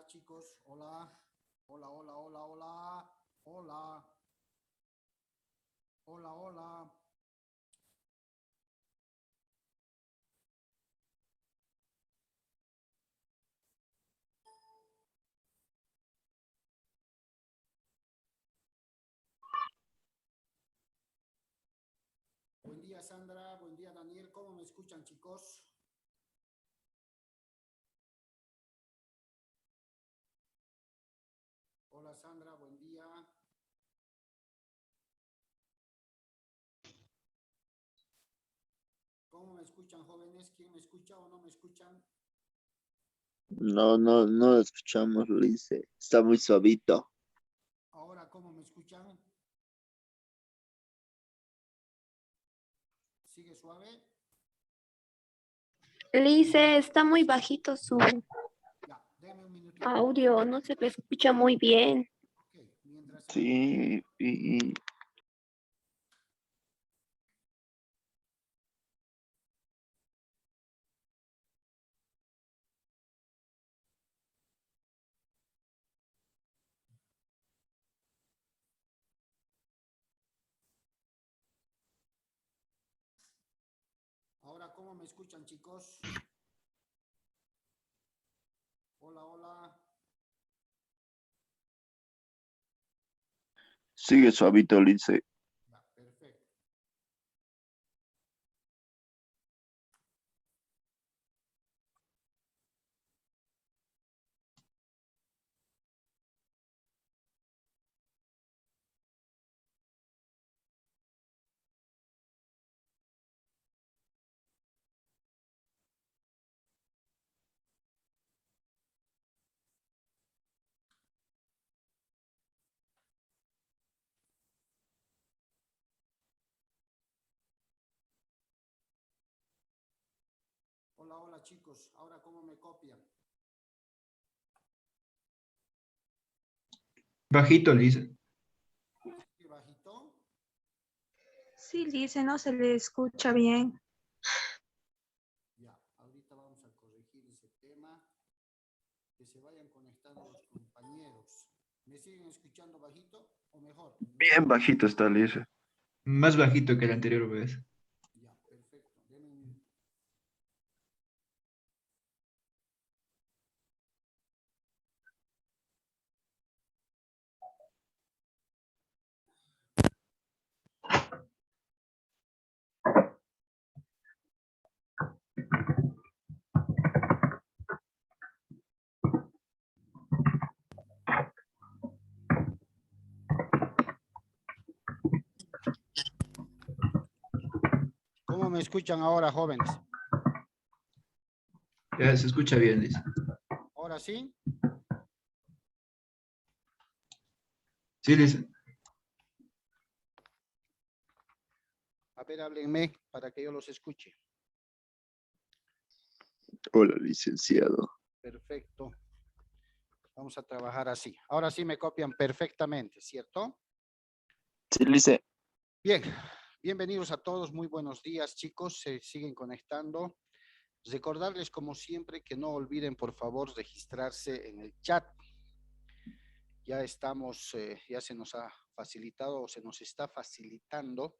estar, chicos? Hola, hola, hola, hola, hola, hola, hola, hola. Buen día, Sandra. Buen día, Daniel. ¿Cómo me escuchan, chicos? Hola, Sandra. Buen día. ¿Cómo me escuchan, jóvenes? ¿Quién me escucha o no me escuchan? No lo escuchamos, Lice. Está muy suavito. Ahora, ¿cómo me escuchan? ¿Sigue suave? Lice, está muy bajito su Ya, denme un minutito. audio, no se le escucha muy bien. Ok, mientras se me... Sí, Ahora, ¿cómo me escuchan, chicos? Hola, hola. sigue suavito, Lice. Ya, perfecto. Hola, hola, chicos. Ahora, ¿cómo me copian? Bajito, Lice. ¿Qué bajito? Sí, dice, no se le escucha bien. Ya, ahorita vamos a corregir ese tema. Que se vayan conectando los compañeros. ¿Me siguen escuchando bajito o mejor? Bien bajito está, Lice. Más bajito que el anterior vez. Ya, perfecto. Denme un minuto. ¿Cómo me escuchan ahora, jóvenes? Ya se escucha bien, Lice. ¿Ahora sí? Sí, Lice. A ver, háblenme para que yo los escuche. Hola, licenciado. Perfecto. Vamos a trabajar así. Ahora sí me copian perfectamente, ¿cierto? Sí, Lice. Bien, bienvenidos a todos. Muy buenos días, chicos. Se siguen conectando. Recordarles, como siempre, que no olviden, por favor, registrarse en el chat. Ya estamos, ya se nos ha facilitado o se nos está facilitando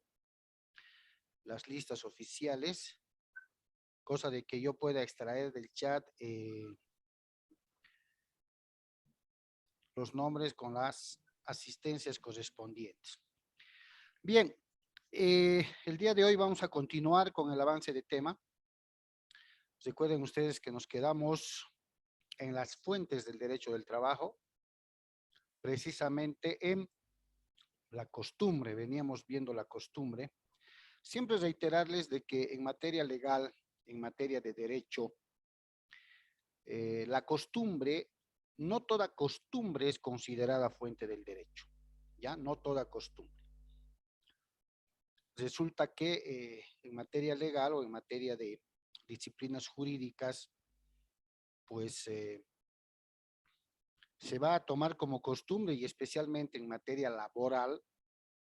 las listas oficiales, cosa de que yo pueda extraer del chat los nombres con las asistencias correspondientes. Bien, el día de hoy vamos a continuar con el avance de tema. Recuerden ustedes que nos quedamos en las fuentes del derecho del trabajo, precisamente en la costumbre, veníamos viendo la costumbre. Siempre reiterarles de que en materia legal, en materia de derecho, la costumbre, no toda costumbre es considerada fuente del derecho, ¿ya? No toda costumbre. Resulta que en materia legal o en materia de disciplinas jurídicas, pues se va a tomar como costumbre y especialmente en materia laboral,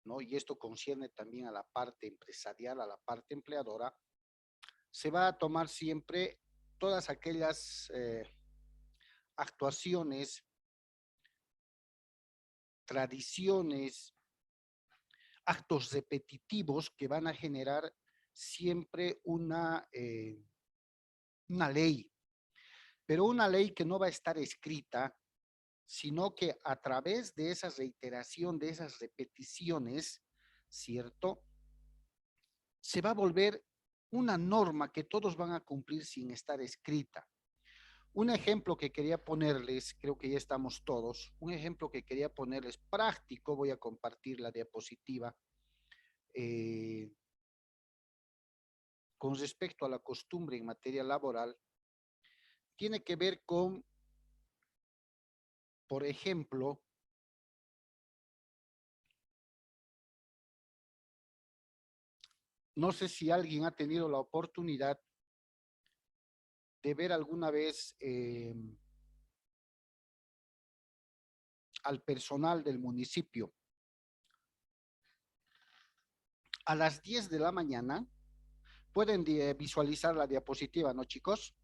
¿no? Y esto concierne también a la parte empresarial, a la parte empleadora, se va a tomar siempre todas aquellas actuaciones, tradiciones, actos repetitivos que van a generar siempre una ley, pero una ley que no va a estar escrita, sino que a través de esa reiteración, de esas repeticiones, ¿cierto? Se va a volver una norma que todos van a cumplir sin estar escrita. Un ejemplo que quería ponerles, creo que ya estamos todos, un ejemplo que quería ponerles práctico, voy a compartir la diapositiva, con respecto a la costumbre en materia laboral, tiene que ver con, por ejemplo, no sé si alguien ha tenido la oportunidad de ver alguna vez al personal del municipio. A las 10 de la mañana, pueden visualizar la diapositiva, ¿no, chicos?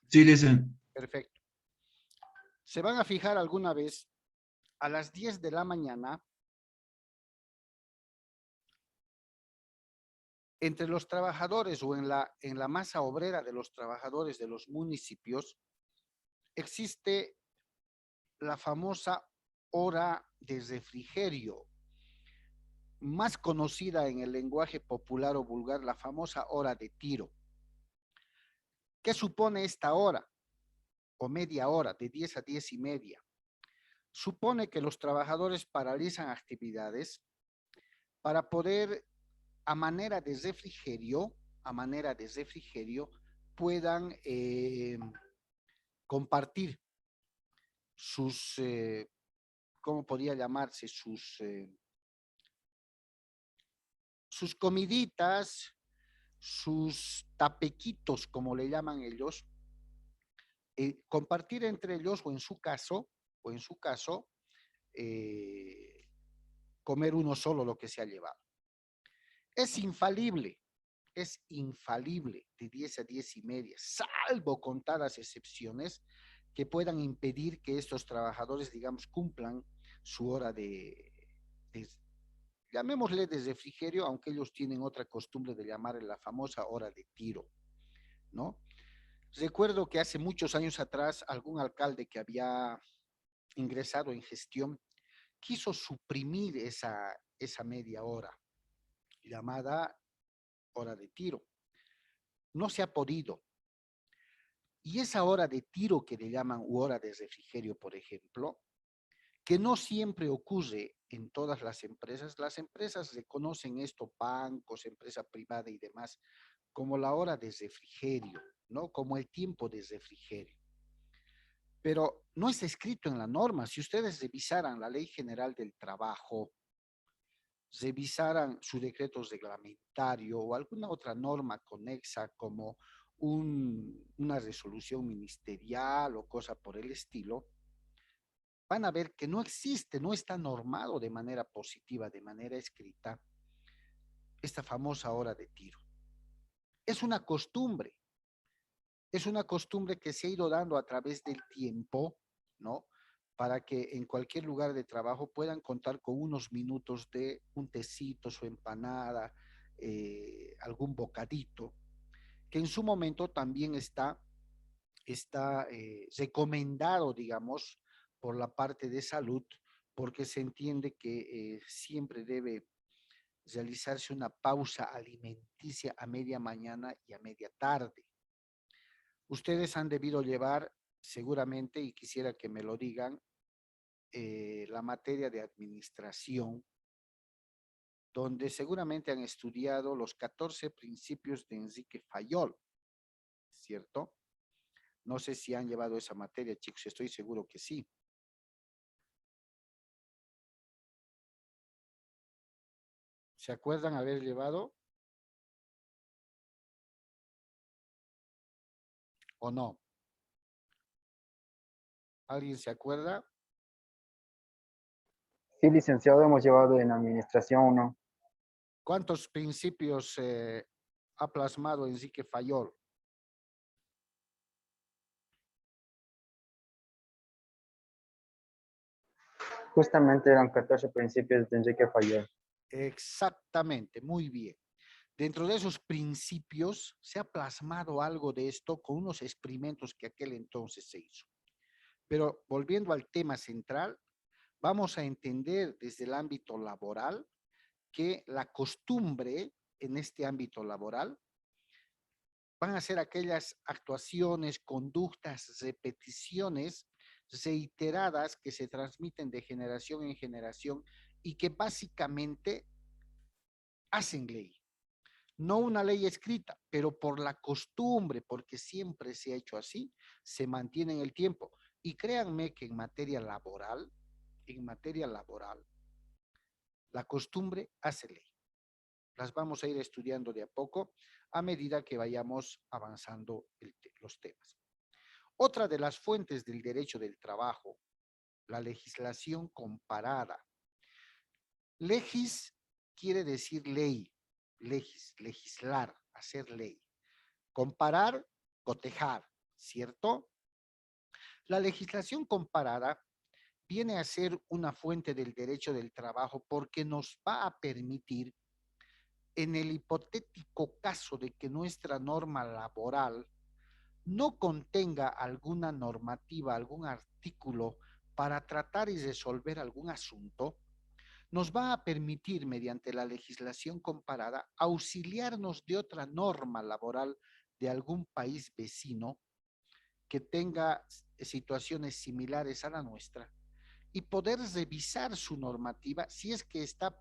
Sí, listen. Perfecto. Se van a fijar alguna vez a las 10 de la mañana, entre los trabajadores o en la masa obrera de los trabajadores de los municipios, existe la famosa hora de refrigerio, más conocida en el lenguaje popular o vulgar, la famosa hora de tiro. ¿Qué supone esta hora? O media hora, de 10 a 10 y media. Supone que los trabajadores paralizan actividades para poder, a manera de refrigerio, puedan compartir sus, ¿cómo podría llamarse? Sus comiditas, sus tapequitos, como le llaman ellos, compartir entre ellos o en su caso, comer uno solo lo que se ha llevado. Es infalible de 10 a 10 y media, salvo contadas excepciones que puedan impedir que estos trabajadores, digamos, cumplan su hora llamémosle de refrigerio, aunque ellos tienen otra costumbre de llamarle la famosa hora de tiro, ¿no? Recuerdo que hace muchos años atrás, algún alcalde que había ingresado en gestión quiso suprimir esa media hora, llamada hora de tiro. No se ha podido. Y esa hora de tiro que le llaman hora de refrigerio, por ejemplo, que no siempre ocurre en todas las empresas reconocen esto, bancos, empresa privada y demás, como la hora de refrigerio, ¿no? Como el tiempo de refrigerio. Pero no está escrito en la norma. Si ustedes revisaran la Ley General del Trabajo, revisaran su decreto reglamentario o alguna otra norma conexa como una resolución ministerial o cosa por el estilo, van a ver que no existe, no está normado de manera positiva, de manera escrita, esta famosa hora de tiro. Es una costumbre que se ha ido dando a través del tiempo, ¿no? Para que en cualquier lugar de trabajo puedan contar con unos minutos de un tecito, su empanada, algún bocadito, que en su momento también está recomendado, digamos, por la parte de salud, porque se entiende que siempre debe realizarse una pausa alimenticia a media mañana y a media tarde. Ustedes han debido llevar seguramente, y quisiera que me lo digan, la materia de administración, donde seguramente han estudiado los 14 principios de Enrique Fayol, ¿cierto? No sé si han llevado esa materia, chicos, estoy seguro que sí. ¿Se acuerdan haber llevado? ¿O no? ¿Alguien se acuerda? Sí, licenciado, hemos llevado en administración uno. ¿Cuántos principios ha plasmado Enrique Fayol? Justamente eran 14 principios de Enrique Fayol. Exactamente, muy bien. Dentro de esos principios se ha plasmado algo de esto con unos experimentos que aquel entonces se hizo. Pero volviendo al tema central, vamos a entender desde el ámbito laboral que la costumbre en este ámbito laboral van a ser aquellas actuaciones, conductas, repeticiones reiteradas que se transmiten de generación en generación y que básicamente hacen ley. No una ley escrita, pero por la costumbre, porque siempre se ha hecho así, se mantiene en el tiempo. Y créanme que en materia laboral, la costumbre hace ley. Las vamos a ir estudiando de a poco a medida que vayamos avanzando los temas. Otra de las fuentes del derecho del trabajo, la legislación comparada. Legis quiere decir ley, legislar, hacer ley. Comparar, cotejar, ¿cierto? La legislación comparada viene a ser una fuente del derecho del trabajo porque nos va a permitir, en el hipotético caso de que nuestra norma laboral no contenga alguna normativa, algún artículo para tratar y resolver algún asunto, nos va a permitir, mediante la legislación comparada, auxiliarnos de otra norma laboral de algún país vecino que tenga situaciones similares a la nuestra y poder revisar su normativa si es que está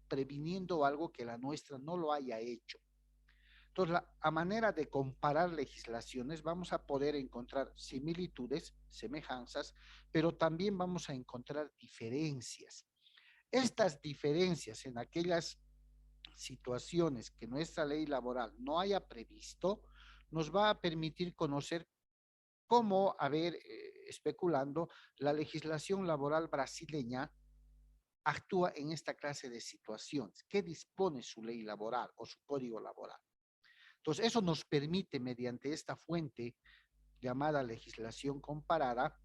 previniendo algo que la nuestra no lo haya hecho. Entonces, a manera de comparar legislaciones, vamos a poder encontrar similitudes, semejanzas, pero también vamos a encontrar diferencias. Estas diferencias en aquellas situaciones que nuestra ley laboral no haya previsto, nos va a permitir conocer cómo, especulando, la legislación laboral brasileña actúa en esta clase de situaciones. ¿Qué dispone su ley laboral o su código laboral? Entonces, eso nos permite, mediante esta fuente llamada legislación comparada,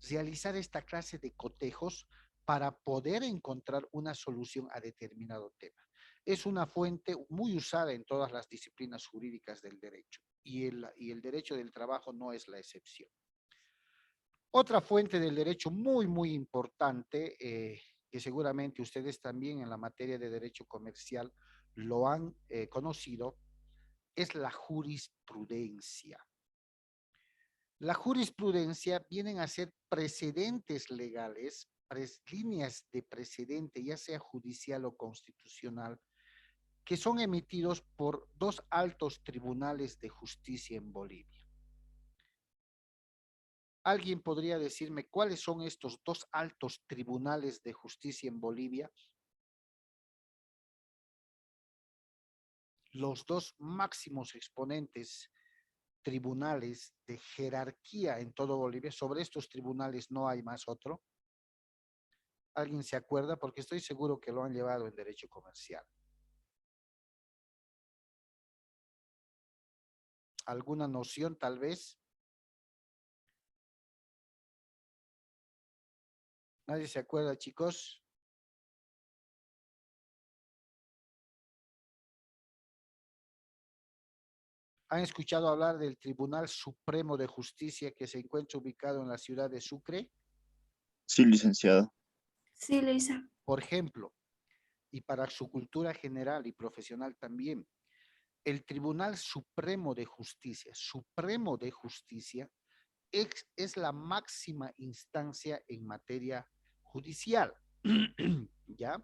realizar esta clase de cotejos para poder encontrar una solución a determinado tema. Es una fuente muy usada en todas las disciplinas jurídicas del derecho y el derecho del trabajo no es la excepción. Otra fuente del derecho muy importante, que seguramente ustedes también en la materia de derecho comercial lo han conocido, es la jurisprudencia. La jurisprudencia vienen a ser precedentes legales, líneas de precedente, ya sea judicial o constitucional, que son emitidos por dos altos tribunales de justicia en Bolivia. ¿Alguien podría decirme cuáles son estos dos altos tribunales de justicia en Bolivia? Los dos máximos exponentes tribunales de jerarquía en todo Bolivia. Sobre estos tribunales no hay más otro. ¿Alguien se acuerda? Porque estoy seguro que lo han llevado en derecho comercial. ¿Alguna noción tal vez? ¿Nadie se acuerda, chicos? ¿Han escuchado hablar del Tribunal Supremo de Justicia que se encuentra ubicado en la ciudad de Sucre? Sí, licenciado. Sí, Luisa. Por ejemplo, y para su cultura general y profesional también, el Tribunal Supremo de Justicia, es la máxima instancia en materia judicial, ¿ya?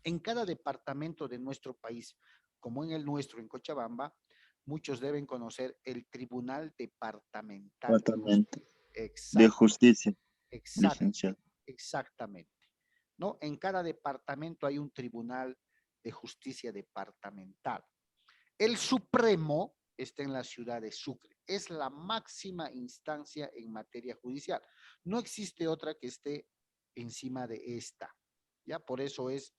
En cada departamento de nuestro país, como en el nuestro, en Cochabamba, muchos deben conocer el Tribunal Departamental de Departamento Justicia. de Justicia, Exacto, licenciado. exactamente. ¿No? En cada departamento hay un Tribunal de Justicia departamental. El Supremo está en la ciudad de Sucre. Es la máxima instancia en materia judicial. No existe otra que esté encima de esta. ¿Ya? Por eso es...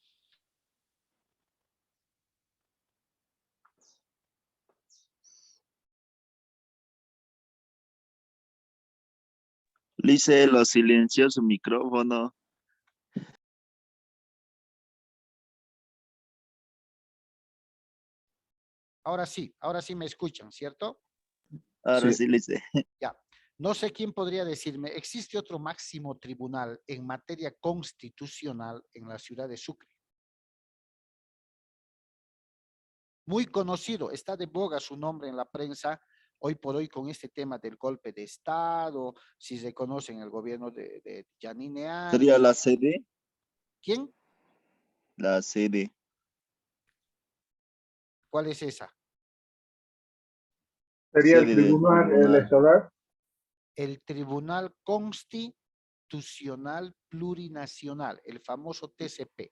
Lice, lo silenció su micrófono. ahora sí me escuchan, ¿cierto? Ahora Sí. sí, Lice. Ya. No sé quién podría decirme, ¿existe otro máximo tribunal en materia constitucional en la ciudad de Sucre? Muy conocido, está de boga su nombre en la prensa hoy por hoy con este tema del golpe de Estado, si se conoce en el gobierno de Yanine ¿Sería Áñez. la sede? ¿Quién? La sede. ¿Cuál es esa? Sería el Sede del tribunal tribunal. electoral. El Tribunal Constitucional Plurinacional, el famoso TCP.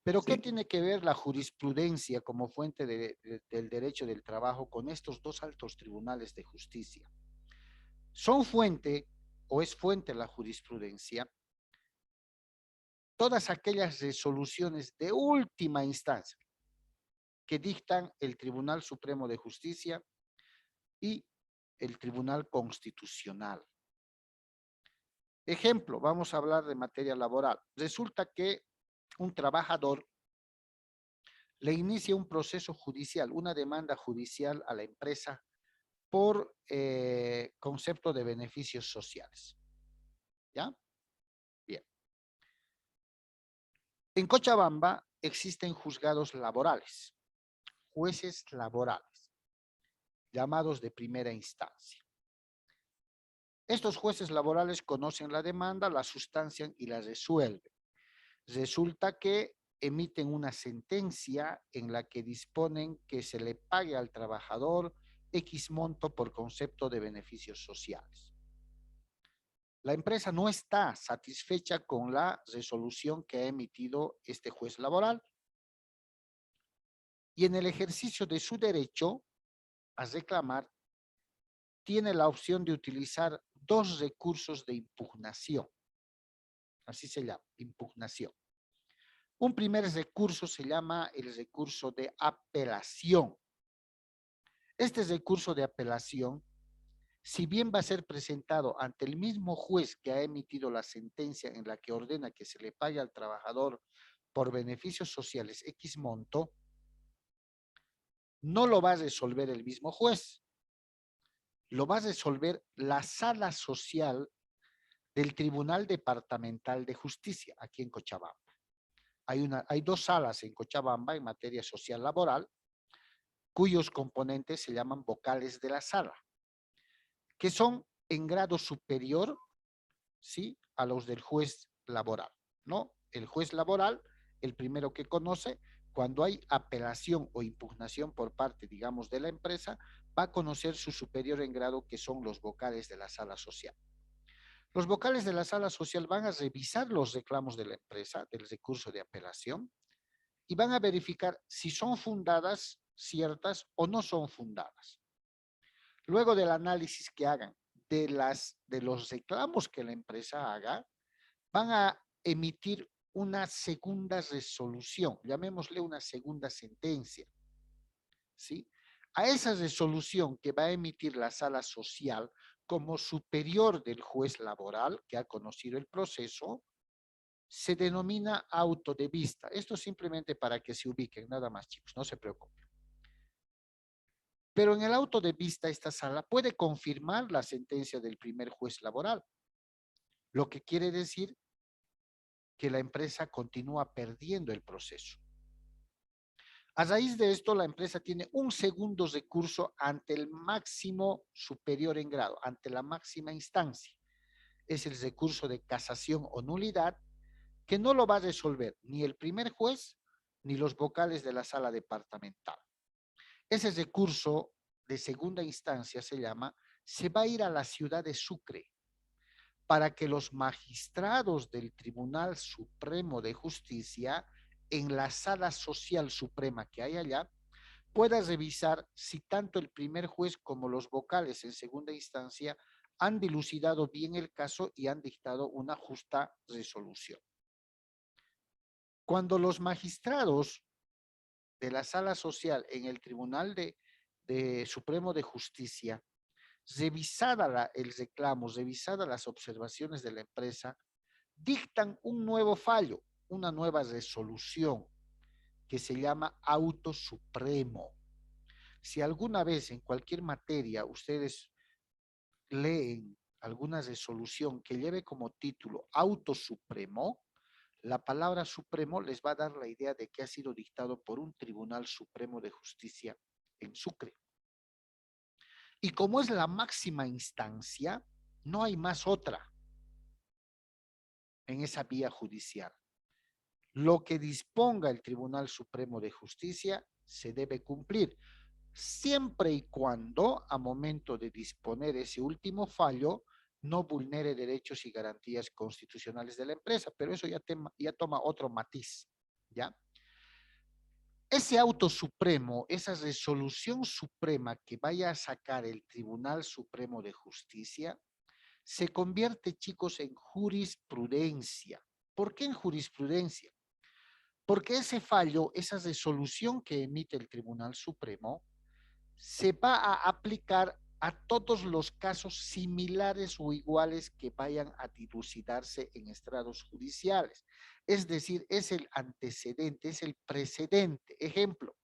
Pero ¿qué Sí. tiene que ver la jurisprudencia como fuente del derecho del trabajo con estos dos altos tribunales de justicia? Son fuente, o es fuente la jurisprudencia, todas aquellas resoluciones de última instancia que dictan el Tribunal Supremo de Justicia y el Tribunal Constitucional. Ejemplo, vamos a hablar de materia laboral. Resulta que un trabajador le inicia un proceso judicial, una demanda judicial a la empresa por concepto de beneficios sociales. ¿Ya? Bien. En Cochabamba existen juzgados laborales, jueces laborales, llamados de primera instancia. Estos jueces laborales conocen la demanda, la sustancian y la resuelven. Resulta que emiten una sentencia en la que disponen que se le pague al trabajador X monto por concepto de beneficios sociales. La empresa no está satisfecha con la resolución que ha emitido este juez laboral y en el ejercicio de su derecho a reclamar tiene la opción de utilizar dos recursos de impugnación. Así se llama, impugnación. Un primer recurso se llama el recurso de apelación. Este recurso de apelación, si bien va a ser presentado ante el mismo juez que ha emitido la sentencia en la que ordena que se le pague al trabajador por beneficios sociales X monto, no lo va a resolver el mismo juez. Lo va a resolver la sala social del Tribunal Departamental de Justicia aquí en Cochabamba. Hay dos salas en Cochabamba en materia social laboral, cuyos componentes se llaman vocales de la sala, que son en grado superior, ¿sí?, a los del juez laboral, ¿no? El juez laboral, el primero que conoce, cuando hay apelación o impugnación por parte, digamos, de la empresa, va a conocer su superior en grado, que son los vocales de la sala social. Los vocales de la sala social van a revisar los reclamos de la empresa, del recurso de apelación, y van a verificar si son fundadas, ciertas o no son fundadas. Luego del análisis que hagan de los reclamos que la empresa haga, van a emitir una segunda resolución, llamémosle una segunda sentencia, ¿sí? A esa resolución que va a emitir la sala social como superior del juez laboral que ha conocido el proceso, se denomina auto de vista. Esto simplemente para que se ubiquen, nada más, chicos, no se preocupen. Pero en el auto de vista, esta sala puede confirmar la sentencia del primer juez laboral, lo que quiere decir que la empresa continúa perdiendo el proceso. A raíz de esto, la empresa tiene un segundo recurso ante el máximo superior en grado, ante la máxima instancia. Es el recurso de casación o nulidad, que no lo va a resolver ni el primer juez ni los vocales de la sala departamental. Ese recurso de segunda instancia se va a ir a la ciudad de Sucre para que los magistrados del Tribunal Supremo de Justicia, en la sala social suprema que hay allá, puedan revisar si tanto el primer juez como los vocales en segunda instancia han dilucidado bien el caso y han dictado una justa resolución. Cuando los magistrados de la sala social en el Tribunal de Supremo de Justicia, revisada el reclamo, revisadas las observaciones de la empresa, dictan un nuevo fallo, una nueva resolución que se llama auto supremo. Si alguna vez en cualquier materia ustedes leen alguna resolución que lleve como título auto supremo, la palabra supremo les va a dar la idea de que ha sido dictado por un Tribunal Supremo de Justicia en Sucre. Y como es la máxima instancia, no hay más otra en esa vía judicial. Lo que disponga el Tribunal Supremo de Justicia se debe cumplir, siempre y cuando, a momento de disponer ese último fallo, no vulnere derechos y garantías constitucionales de la empresa, pero eso ya toma otro matiz, ¿ya? Ese auto supremo, esa resolución suprema que vaya a sacar el Tribunal Supremo de Justicia, se convierte, chicos, en jurisprudencia. ¿Por qué en jurisprudencia? Porque ese fallo, esa resolución que emite el Tribunal Supremo, se va a aplicar a todos los casos similares o iguales que vayan a dilucidarse en estrados judiciales. Es decir, es el antecedente, es el precedente. Ejemplo,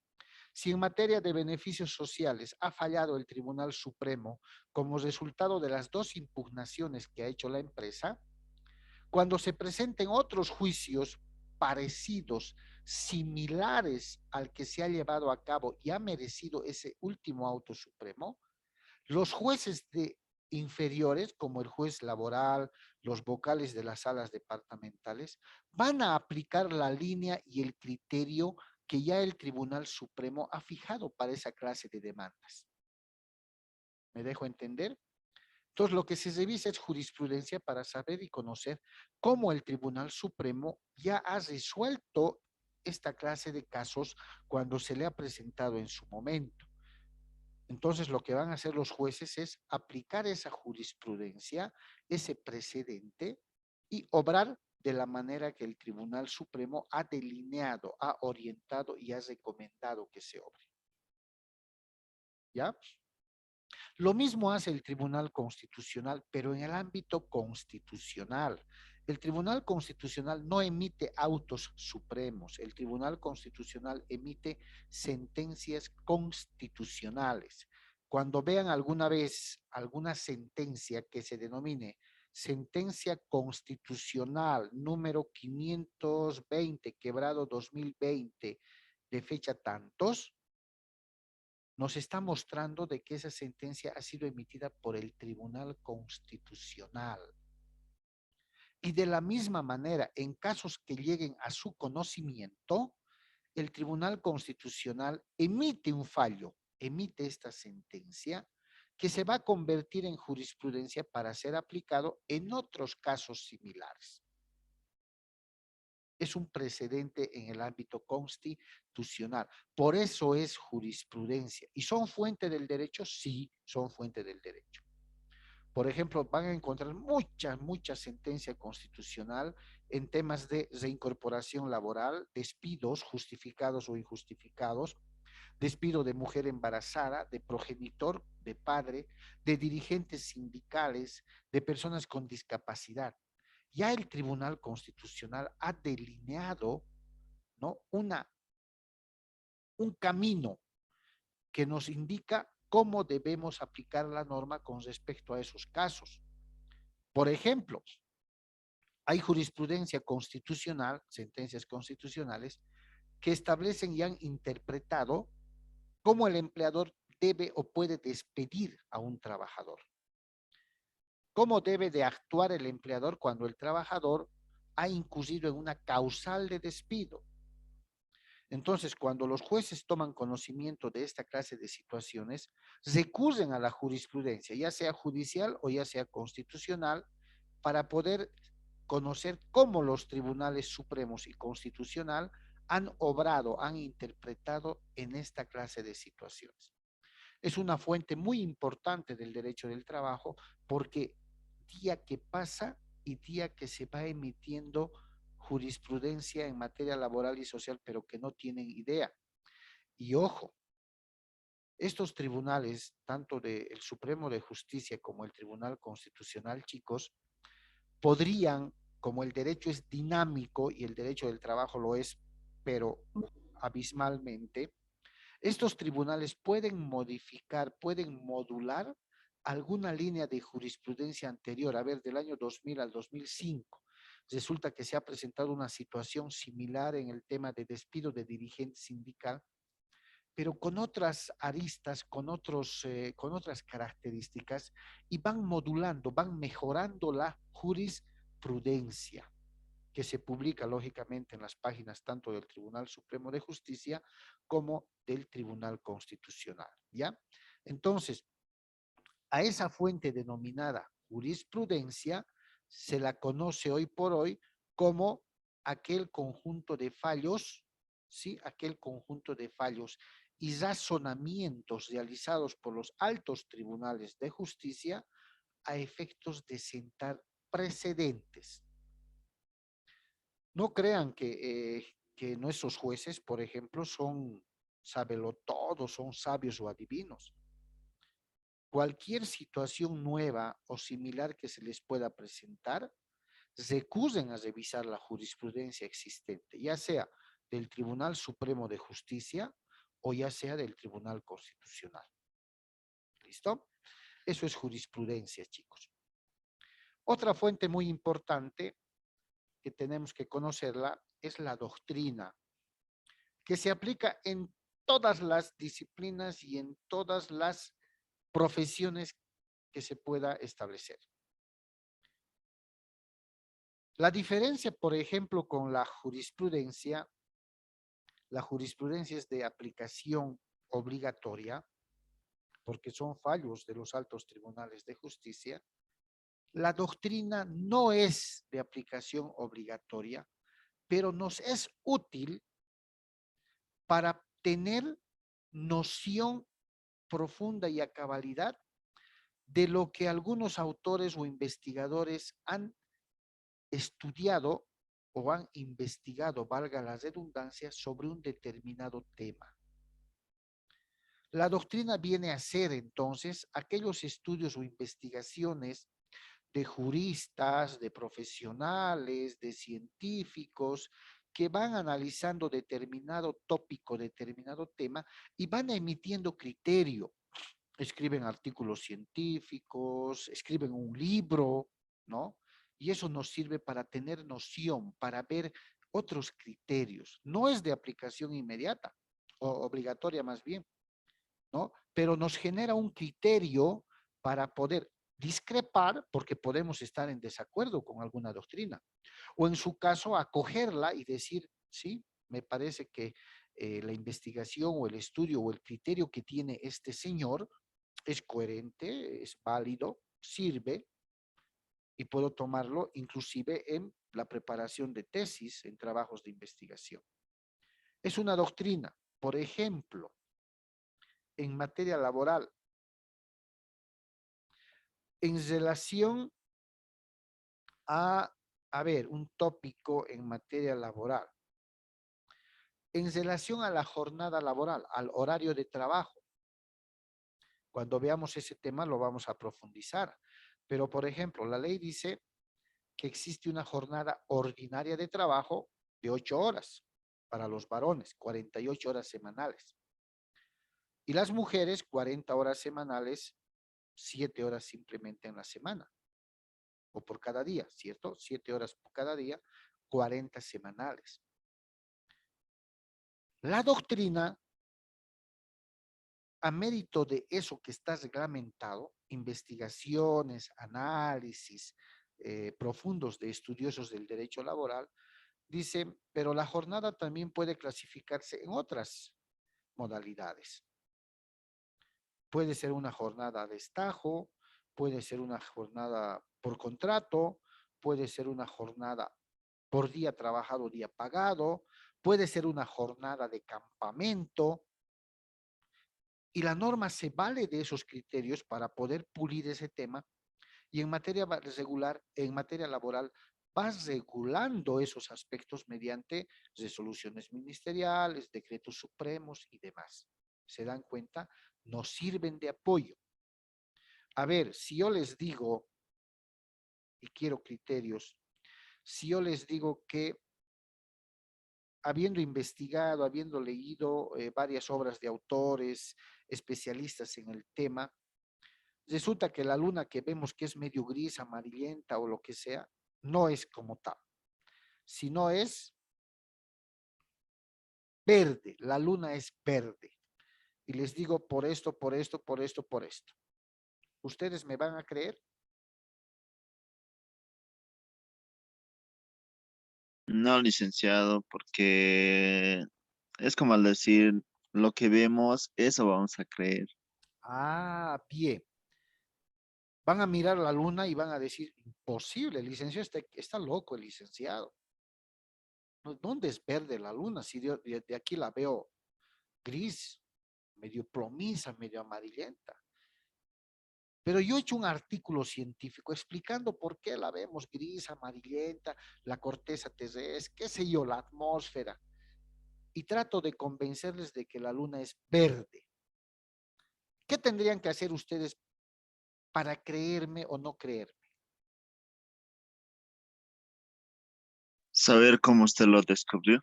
si en materia de beneficios sociales ha fallado el Tribunal Supremo como resultado de las dos impugnaciones que ha hecho la empresa, cuando se presenten otros juicios parecidos, similares al que se ha llevado a cabo y ha merecido ese último auto supremo, los jueces inferiores, como el juez laboral, los vocales de las salas departamentales, van a aplicar la línea y el criterio que ya el Tribunal Supremo ha fijado para esa clase de demandas. ¿Me dejo entender? Entonces, lo que se revisa es jurisprudencia para saber y conocer cómo el Tribunal Supremo ya ha resuelto esta clase de casos cuando se le ha presentado en su momento. Entonces, lo que van a hacer los jueces es aplicar esa jurisprudencia, ese precedente, y obrar de la manera que el Tribunal Supremo ha delineado, ha orientado y ha recomendado que se obre. ¿Ya? Lo mismo hace el Tribunal Constitucional, pero en el ámbito constitucional. El Tribunal Constitucional no emite autos supremos, el Tribunal Constitucional emite sentencias constitucionales. Cuando vean alguna vez alguna sentencia que se denomine sentencia constitucional número 520, quebrado 2020, de fecha tantos, nos está mostrando de que esa sentencia ha sido emitida por el Tribunal Constitucional. Y de la misma manera, en casos que lleguen a su conocimiento, el Tribunal Constitucional emite un fallo, emite esta sentencia que se va a convertir en jurisprudencia para ser aplicado en otros casos similares. Es un precedente en el ámbito constitucional. Por eso es jurisprudencia. ¿Y son fuente del derecho? Sí, son fuente del derecho. Por ejemplo, van a encontrar mucha sentencia constitucional en temas de reincorporación laboral, despidos justificados o injustificados, despido de mujer embarazada, de progenitor, de padre, de dirigentes sindicales, de personas con discapacidad. Ya el Tribunal Constitucional ha delineado, ¿no?, un camino que nos indica cómo debemos aplicar la norma con respecto a esos casos. Por ejemplo, hay jurisprudencia constitucional, sentencias constitucionales, que establecen y han interpretado cómo el empleador debe o puede despedir a un trabajador. ¿Cómo debe de actuar el empleador cuando el trabajador ha incurrido en una causal de despido? Entonces, cuando los jueces toman conocimiento de esta clase de situaciones, recurren a la jurisprudencia, ya sea judicial o ya sea constitucional, para poder conocer cómo los tribunales supremos y constitucional han obrado, han interpretado en esta clase de situaciones. Es una fuente muy importante del derecho del trabajo porque día que pasa y día que se va emitiendo jurisprudencia en materia laboral y social, pero que no tienen idea. Y ojo, estos tribunales, tanto del Supremo de Justicia como el Tribunal Constitucional, chicos, podrían, como el derecho es dinámico y el derecho del trabajo lo es, pero abismalmente, Estos tribunales pueden modificar, pueden modular alguna línea de jurisprudencia anterior, a ver, del año 2000 al 2005. Resulta que se ha presentado una situación similar en el tema de despido de dirigente sindical, pero con otras aristas, con otras características, y van modulando, van mejorando la jurisprudencia, que se publica lógicamente en las páginas tanto del Tribunal Supremo de Justicia como del Tribunal Constitucional, ¿ya? Entonces, a esa fuente denominada jurisprudencia se la conoce hoy por hoy como aquel conjunto de fallos, ¿sí? Aquel conjunto de fallos y razonamientos realizados por los altos tribunales de justicia a efectos de sentar precedentes. No crean que nuestros jueces, por ejemplo, son sabelotodos, son sabios o adivinos. Cualquier situación nueva o similar que se les pueda presentar, recurren a revisar la jurisprudencia existente, ya sea del Tribunal Supremo de Justicia o ya sea del Tribunal Constitucional. ¿Listo? Eso es jurisprudencia, chicos. Otra fuente muy importante que tenemos que conocerla es la doctrina, que se aplica en todas las disciplinas y en todas las profesiones que se pueda establecer. La diferencia, por ejemplo, con la jurisprudencia es de aplicación obligatoria, porque son fallos de los altos tribunales de justicia. La doctrina no es de aplicación obligatoria, pero nos es útil para tener noción profunda y a cabalidad de lo que algunos autores o investigadores han estudiado o han investigado, valga la redundancia, sobre un determinado tema. La doctrina viene a ser entonces aquellos estudios o investigaciones de juristas, de profesionales, de científicos, que van analizando determinado tópico, determinado tema, y van emitiendo criterio. Escriben artículos científicos, escriben un libro, ¿no? Y eso nos sirve para tener noción, para ver otros criterios. No es de aplicación inmediata, o obligatoria más bien, ¿no? Pero nos genera un criterio para poder discrepar, porque podemos estar en desacuerdo con alguna doctrina, o en su caso acogerla y decir, sí, me parece que la investigación o el estudio o el criterio que tiene este señor es coherente, es válido, sirve, y puedo tomarlo inclusive en la preparación de tesis, en trabajos de investigación. Es una doctrina, por ejemplo, en materia laboral, en relación a ver, un tópico en materia laboral, en relación a la jornada laboral, al horario de trabajo. Cuando veamos ese tema lo vamos a profundizar. Pero, por ejemplo, la ley dice que existe una jornada ordinaria de trabajo de 8 horas para los varones, 48 horas semanales. Y las mujeres, 40 horas semanales, 7 horas simplemente en la semana. O por cada día, ¿cierto? 7 horas por cada día, 40 semanales. La doctrina, a mérito de eso que está reglamentado, investigaciones, análisis profundos de estudiosos del derecho laboral, dice, pero la jornada también puede clasificarse en otras modalidades. Puede ser una jornada a destajo, puede ser una jornada por contrato, puede ser una jornada por día trabajado, día pagado, puede ser una jornada de campamento. Y la norma se vale de esos criterios para poder pulir ese tema, y en materia regular, en materia laboral, vas regulando esos aspectos mediante resoluciones ministeriales, decretos supremos y demás. ¿Se dan cuenta? Nos sirven de apoyo. A ver, si yo les digo, y quiero criterios, si yo les digo que habiendo investigado, habiendo leído varias obras de autores, especialistas en el tema, resulta que la luna que vemos que es medio gris, amarillenta o lo que sea, no es como tal, sino es verde. La luna es verde. Y les digo por esto, por esto, por esto, por esto. ¿Ustedes me van a creer? No, licenciado, porque es como al decir, lo que vemos, eso vamos a creer. Ah, bien. Van a mirar la luna y van a decir, imposible, el licenciado está loco, el licenciado. ¿Dónde es verde la luna? Si de aquí la veo gris, medio plomiza, medio amarillenta. Pero yo he hecho un artículo científico explicando por qué la vemos gris, amarillenta, la corteza terrestre, qué sé yo, la atmósfera. Y trato de convencerles de que la luna es verde. ¿Qué tendrían que hacer ustedes para creerme o no creerme? Saber cómo usted lo descubrió.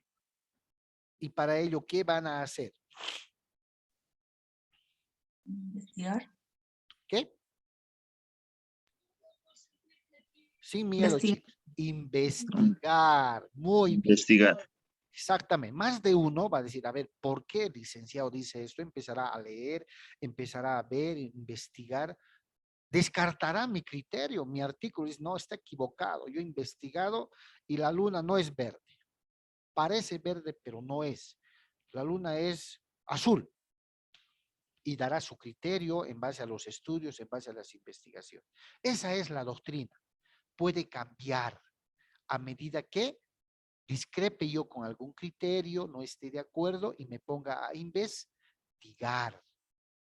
Y para ello, ¿qué van a hacer? Investigar. ¿Qué? Sin miedo, Investigar. chicos. Investigar. Muy bien. Investigar. Exactamente. Más de uno va a decir, a ver, ¿por qué el licenciado dice esto? Empezará a leer, empezará a ver, investigar. Descartará mi criterio, mi artículo. Dice, no, está equivocado. Yo he investigado y la luna no es verde. Parece verde, pero no es. La luna es azul. Y dará su criterio en base a los estudios, en base a las investigaciones. Esa es la doctrina. Puede cambiar a medida que discrepe yo con algún criterio, no esté de acuerdo y me ponga a investigar,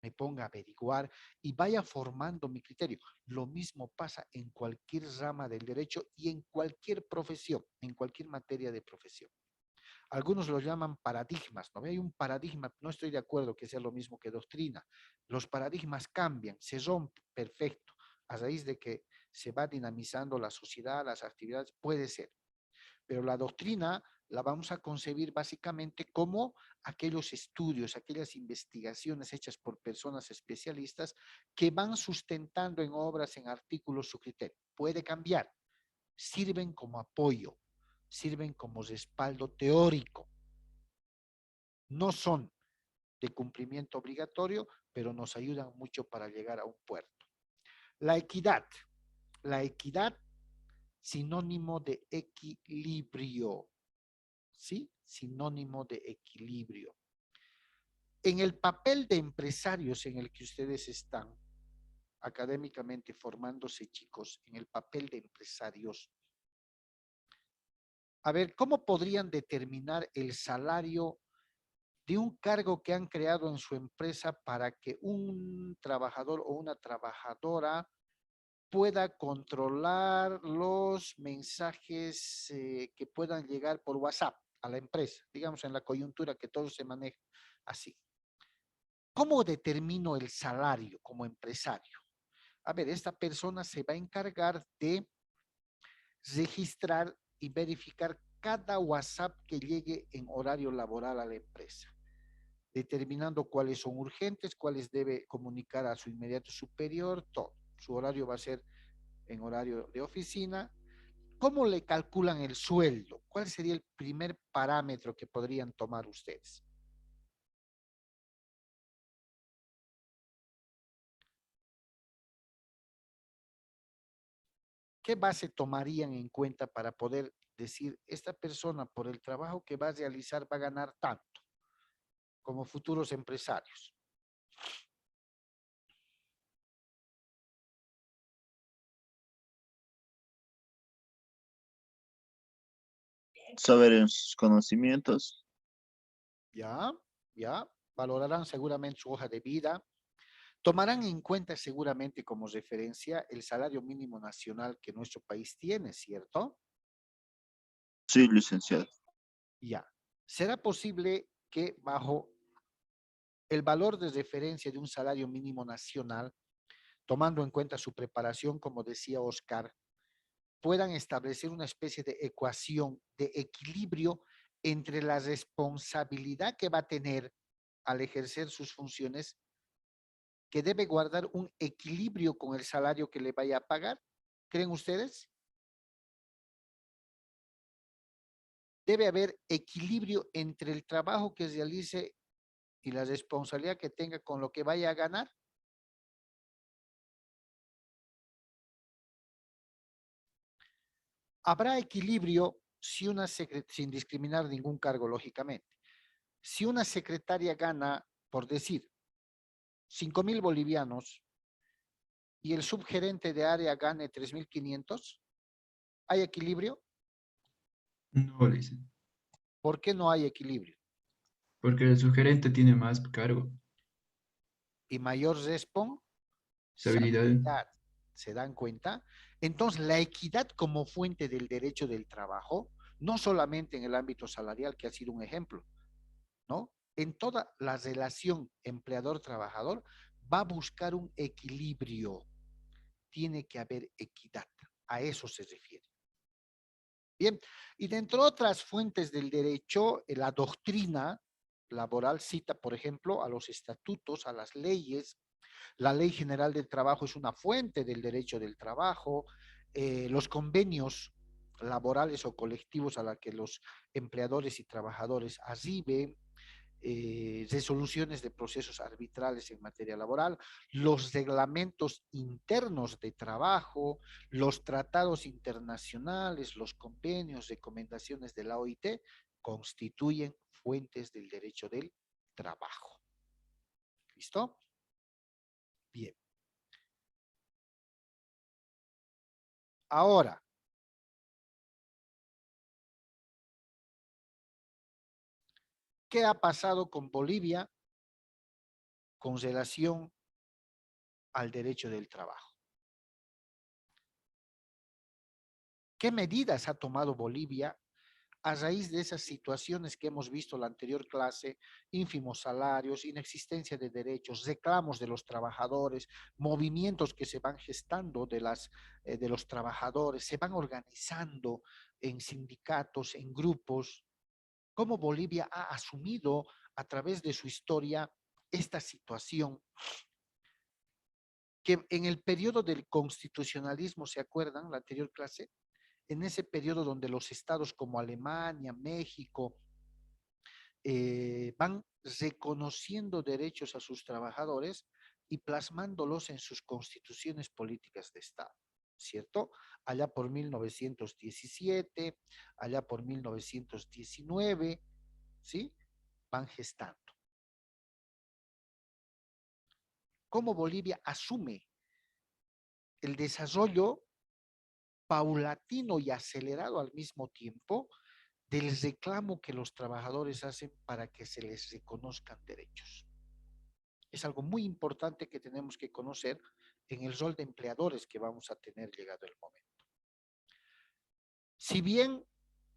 me ponga a averiguar y vaya formando mi criterio. Lo mismo pasa en cualquier rama del derecho y en cualquier profesión, en cualquier materia de profesión. Algunos lo llaman paradigmas, ¿no? Hay un paradigma, no estoy de acuerdo que sea lo mismo que doctrina. Los paradigmas cambian, se rompen, perfecto, a raíz de que se va dinamizando la sociedad, las actividades, puede ser. Pero la doctrina la vamos a concebir básicamente como aquellos estudios, aquellas investigaciones hechas por personas especialistas que van sustentando en obras, en artículos su criterio. Puede cambiar, sirven como apoyo, sirven como respaldo teórico. No son de cumplimiento obligatorio, pero nos ayudan mucho para llegar a un puerto. La equidad, sinónimo de equilibrio, ¿sí? Sinónimo de equilibrio. En el papel de empresarios en el que ustedes están, académicamente formándose, chicos, en el papel de empresarios, a ver, ¿cómo podrían determinar el salario de un cargo que han creado en su empresa para que un trabajador o una trabajadora pueda controlar los mensajes que puedan llegar por WhatsApp a la empresa, digamos en la coyuntura que todo se maneja así? ¿Cómo determino el salario como empresario? A ver, esta persona se va a encargar de registrar y verificar cada WhatsApp que llegue en horario laboral a la empresa, determinando cuáles son urgentes, cuáles debe comunicar a su inmediato superior, todo. Su horario va a ser en horario de oficina. ¿Cómo le calculan el sueldo? ¿Cuál sería el primer parámetro que podrían tomar ustedes? ¿Qué base tomarían en cuenta para poder decir, esta persona por el trabajo que va a realizar va a ganar tanto como futuros empresarios? Saber en sus conocimientos. Ya, valorarán seguramente su hoja de vida, tomarán en cuenta seguramente como referencia el salario mínimo nacional que nuestro país tiene, ¿cierto? Sí, licenciado. Ya. ¿Será posible que bajo el valor de referencia de un salario mínimo nacional, tomando en cuenta su preparación, como decía Oscar, puedan establecer una especie de ecuación de equilibrio entre la responsabilidad que va a tener al ejercer sus funciones, que debe guardar un equilibrio con el salario que le vaya a pagar. ¿Creen ustedes? Debe haber equilibrio entre el trabajo que realice y la responsabilidad que tenga con lo que vaya a ganar. Habrá equilibrio si sin discriminar ningún cargo, lógicamente. Si una secretaria gana, por decir, 5,000 bolivianos y el subgerente de área gane 3,500, ¿hay equilibrio? No, dice. ¿Por qué no hay equilibrio? Porque el sugerente tiene más cargo, Y mayor esa habilidad. responsabilidad. ¿Se dan cuenta? Entonces, la equidad como fuente del derecho del trabajo, no solamente en el ámbito salarial, que ha sido un ejemplo, ¿no? En toda la relación empleador-trabajador va a buscar un equilibrio. Tiene que haber equidad. A eso se refiere. Bien, y dentro de otras fuentes del derecho, la doctrina laboral cita, por ejemplo, a los estatutos, a las leyes. La Ley General del Trabajo es una fuente del derecho del trabajo. Los convenios laborales o colectivos a la que los empleadores y trabajadores arriben, resoluciones de procesos arbitrales en materia laboral, los reglamentos internos de trabajo, los tratados internacionales, los convenios, recomendaciones de la OIT, constituyen fuentes del derecho del trabajo. ¿Listo? Bien. Ahora, ¿qué ha pasado con Bolivia con relación al derecho del trabajo? ¿Qué medidas ha tomado Bolivia a raíz de esas situaciones que hemos visto en la anterior clase? Ínfimos salarios, inexistencia de derechos, reclamos de los trabajadores, movimientos que se van gestando de los trabajadores, se van organizando en sindicatos, en grupos. ¿Cómo Bolivia ha asumido a través de su historia esta situación? Que en el periodo del constitucionalismo, ¿se acuerdan la anterior clase? En ese periodo donde los estados como Alemania, México, van reconociendo derechos a sus trabajadores y plasmándolos en sus constituciones políticas de Estado, ¿cierto? Allá por 1917, allá por 1919, ¿sí? Van gestando. ¿Cómo Bolivia asume el desarrollo paulatino y acelerado al mismo tiempo del reclamo que los trabajadores hacen para que se les reconozcan derechos? Es algo muy importante que tenemos que conocer en el rol de empleadores que vamos a tener llegado el momento. Si bien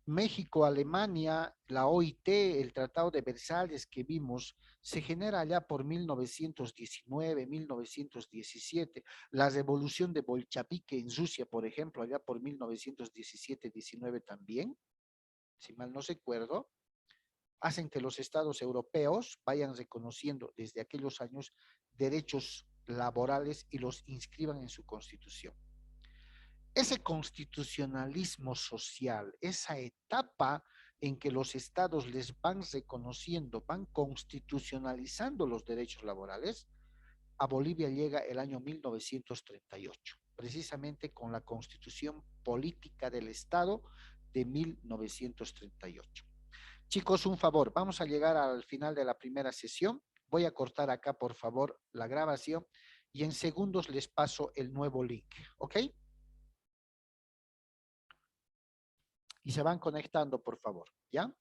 México, Alemania, la OIT, el Tratado de Versalles que vimos, se genera allá por 1919, 1917, la revolución de Bolchevique en Rusia, por ejemplo, allá por 1917-19 también, si mal no recuerdo, hacen que los estados europeos vayan reconociendo desde aquellos años derechos laborales y los inscriban en su constitución. Ese constitucionalismo social, esa etapa en que los estados les van reconociendo, van constitucionalizando los derechos laborales, a Bolivia llega el año 1938, precisamente con la Constitución Política del Estado de 1938. Chicos, un favor, vamos a llegar al final de la primera sesión. Voy a cortar acá, por favor, la grabación y en segundos les paso el nuevo link, ¿ok? Y se van conectando, por favor, ¿ya?